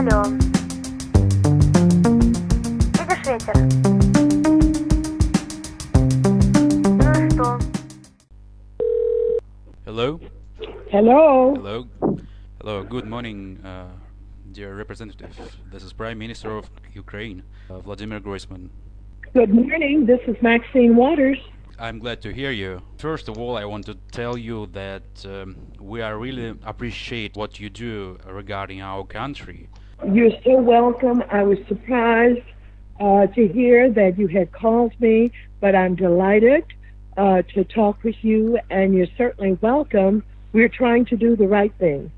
Алло. Видишь ветер? Ну и что? Hello? Hello. Hello? Hello, good morning, dear representative. This is Prime Minister of Ukraine, Vladimir Groisman. Good morning. This is Maxine Waters. I'm glad to hear you. First of all, I want to tell you that we are really appreciate what you do regarding our country. You're so welcome. I was surprised to hear that you had called me, but I'm delighted to talk with you, and you're certainly welcome. We're trying to do the right thing.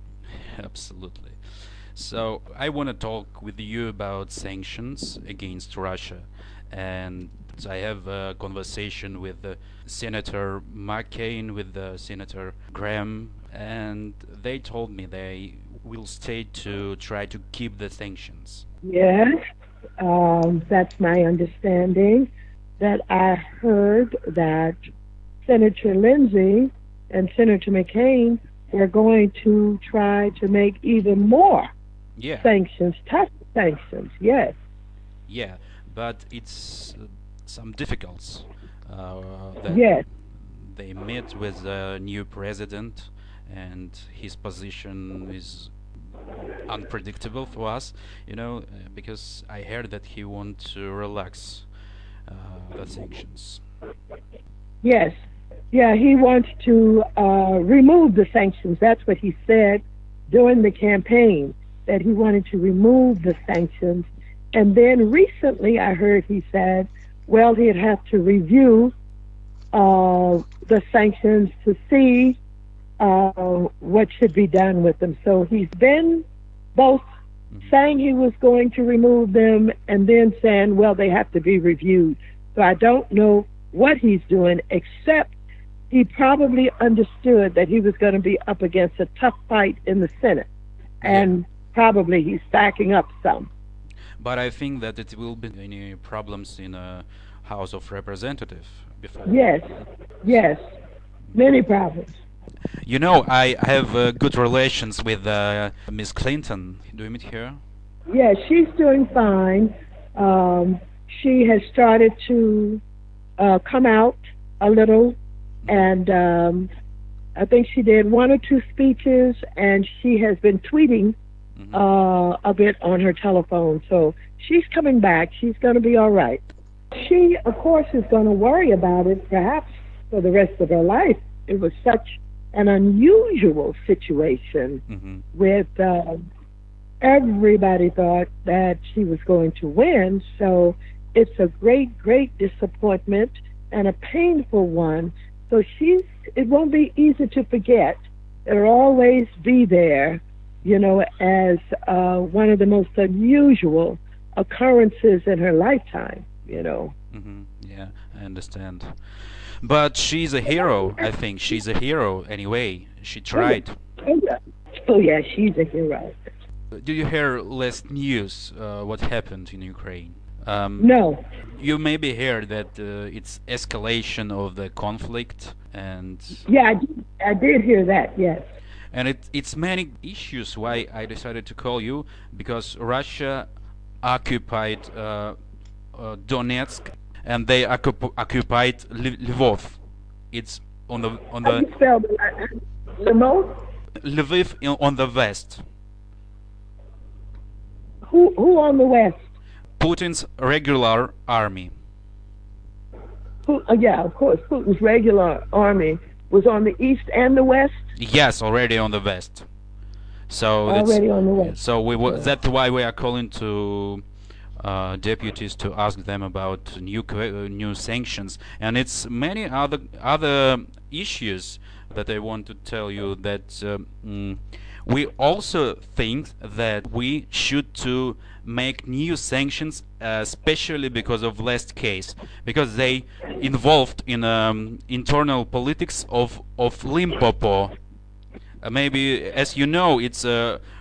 Absolutely. So I want to talk with you about sanctions against Russia, and I have a conversation with Senator Maxine, with Senator Graham, and they told me they will stay to try to keep the sanctions. Yes, that's my understanding. That I heard that Senator Lindsay and Senator McCain are going to try to make even more sanctions, tough sanctions. Yes. Yeah, but it's some difficulties. Yes. They met with the new president, and his position is unpredictable for us, because I heard that he wants to relax the sanctions. Yes. Yeah, he wants to remove the sanctions. That's what he said during the campaign, that he wanted to remove the sanctions. And then recently I heard he said, well, he'd have to review the sanctions to see what should be done with them. So he's been both saying he was going to remove them and then saying, well, they have to be reviewed. So I don't know what he's doing, except he probably understood that he was going to be up against a tough fight in the Senate. And probably he's backing up some. But I think that it will be any problems in a House of Representatives before. Yes, many problems. I have good relations with Miss Clinton. Do you meet her? Yeah, she's doing fine. She has started to come out a little, and I think she did one or two speeches, and she has been tweeting a bit on her telephone. So she's coming back. She's going to be all right. She, of course, is going to worry about it perhaps for the rest of her life. It was such an unusual situation with everybody thought that she was going to win. So it's a great, great disappointment and a painful one. So it won't be easy to forget. It'll always be there, as one of the most unusual occurrences in her lifetime, Yeah, I understand. But she's a hero, I think. She's a hero anyway. She tried. Oh, yeah, she's a hero. Did you hear last news, what happened in Ukraine? No. You maybe heard that it's escalation of the conflict, and... Yeah, I did hear that, yes. And it's many issues why I decided to call you, because Russia occupied Donetsk, and they occupied Lvov. It's on the How you spell that? Lviv on the west. Who on the west? Putin's regular army. Yeah, of course. Putin's regular army was on the east and the west. Yes, already on the west. So already on the west. So that's why we are calling to deputies to ask them about new sanctions, and it's many other issues that I want to tell you. That we also think that we should to make new sanctions, especially because of last case, because they involved in internal politics of Limpopo. Maybe, as you know, it's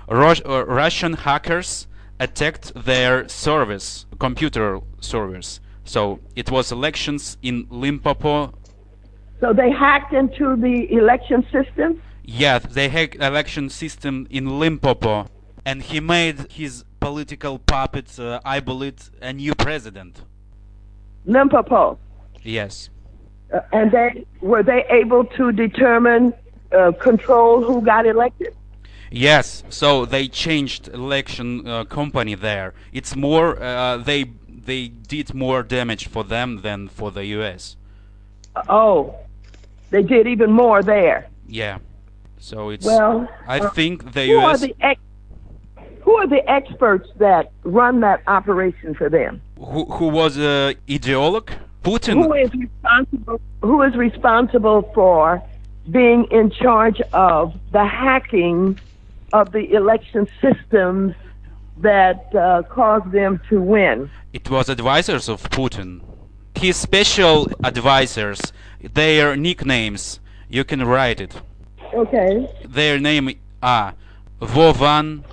Russian hackers attacked their servers, computer servers. So it was elections in Limpopo. So they hacked into the election system? Yeah, they hacked election system in Limpopo, and he made his political puppet, I believe, a new president. Limpopo. Yes. And were they able to determine, control who got elected? Yes, so they changed election company there. It's more they did more damage for them than for the U.S. Oh, they did even more there. Yeah, so it's. Well, I think the who U.S. who are the experts that run that operation for them? Who was ideologue? Putin. Who is responsible for being in charge of the hacking of the election systems that caused them to win? It was advisors of Putin. His special advisors, their nicknames, you can write it. Okay. Their name are Vovan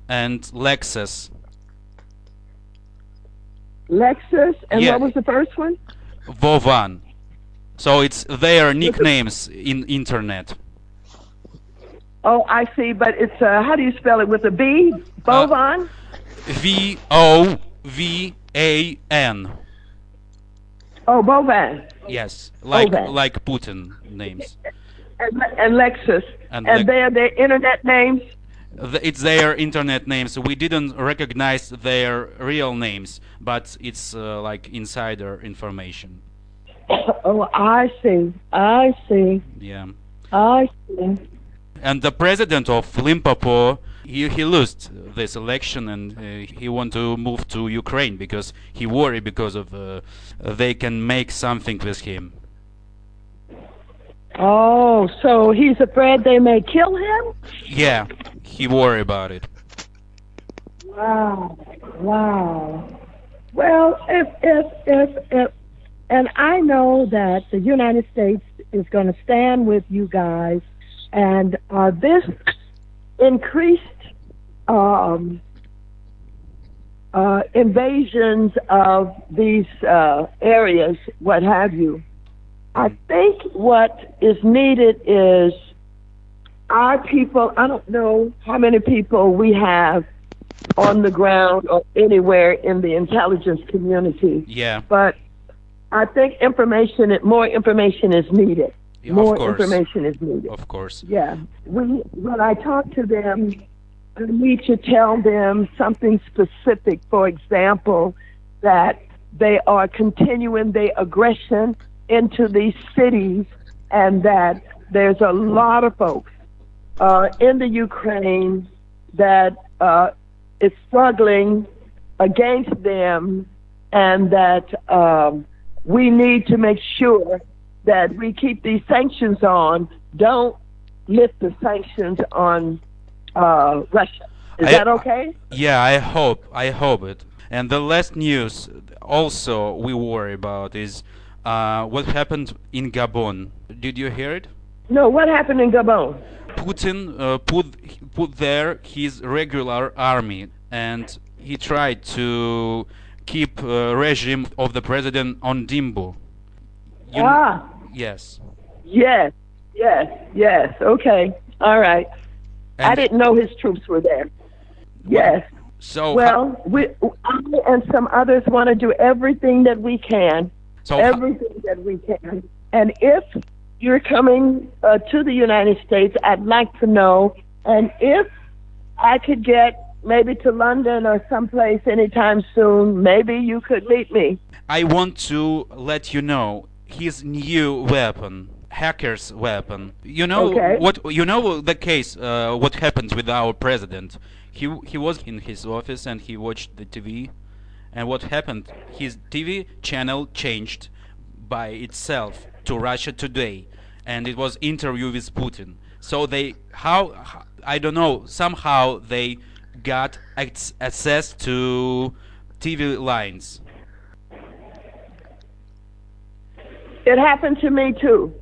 and Lexus. Lexus, and Yeah. what was the first one? Vovan. So it's their nicknames in internet. Oh, I see, but it's, how do you spell it, with a B? Bovan? Vovan. Oh, Bovan. Yes, like Bovan. like Putin names. And Lexus. And And they're their internet names? It's their internet names. We didn't recognize their real names, but it's like insider information. Oh, I see. I see. Yeah. I see. And the president of Limpopo, he lost this election, and he want to move to Ukraine because he worried because of they can make something with him. Oh, so he's afraid they may kill him? Yeah, he worried about it. Wow. Wow. Well, if and I know that the United States is going to stand with you guys, and this increased invasions of these areas, what have you. I think what is needed is our people. I don't know how many people we have on the ground or anywhere in the intelligence community. Yeah. But I think more information is needed. Yeah, More of course. information is needed. Of course. Yeah. When I talk to them, I need to tell them something specific. For example, that they are continuing their aggression into these cities, and that there's a lot of folks in the Ukraine that is struggling against them, and that we need to make sure that we keep these sanctions on. Don't lift the sanctions on Russia. Is that okay? Yeah, I hope it. And the last news also we worry about is what happened in Gabon. Did you hear it? No, what happened in Gabon? Putin put there his regular army, and he tried to keep regime of the president on Dimbu. Yes. Yes. Okay. All right. I And- didn't know his troops were there. Yes. So Well, I and some others want to do everything that we can. And if you're coming to the United States, I'd like to know. And if I could get maybe to London or someplace anytime soon, maybe you could meet me. I want to let you know his new weapon, hacker's weapon. You know Okay. what? You know the case. What happened with our president? He was in his office and he watched the TV, and what happened? His TV channel changed by itself to Russia Today, and it was interview with Putin. So I don't know, somehow they got access to TV lines. It happened to me too.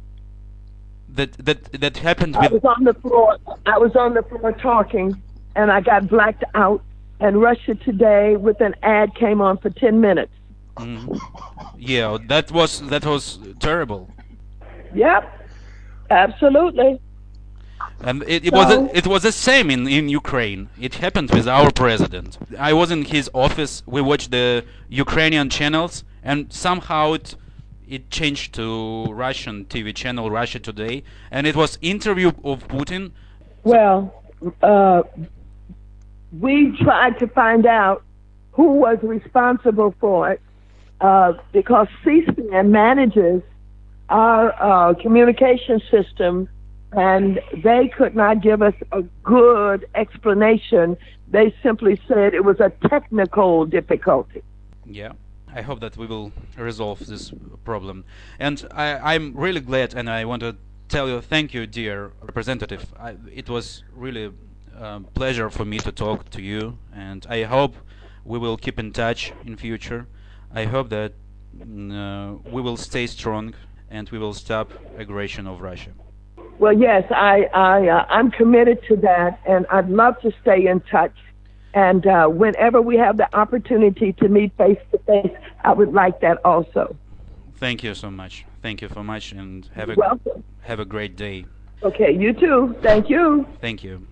That happened I with. was on the floor. I was on the floor talking, and I got blacked out. And Russia Today, with an ad, came on for 10 minutes. Yeah, that was terrible. Yep, absolutely. And So- it was the same in Ukraine. It happened with our president. I was in his office. We watched the Ukrainian channels, and somehow it changed to Russian TV channel, Russia Today, and it was interview of Putin. Well, we tried to find out who was responsible for it because C-SPAN manages our communication system, and they could not give us a good explanation. They simply said it was a technical difficulty. Yeah, I hope that we will resolve this problem. And I'm really glad, and I want to tell you thank you, dear representative. It was really a pleasure for me to talk to you, and I hope we will keep in touch in future. I hope that we will stay strong and we will stop aggression of Russia. Well, yes, I'm committed to that, and I'd love to stay in touch. And whenever we have the opportunity to meet face to face, I would like that also. Thank you so much. Thank you so much, and Welcome. have a great day. Okay, you too. Thank you. Thank you.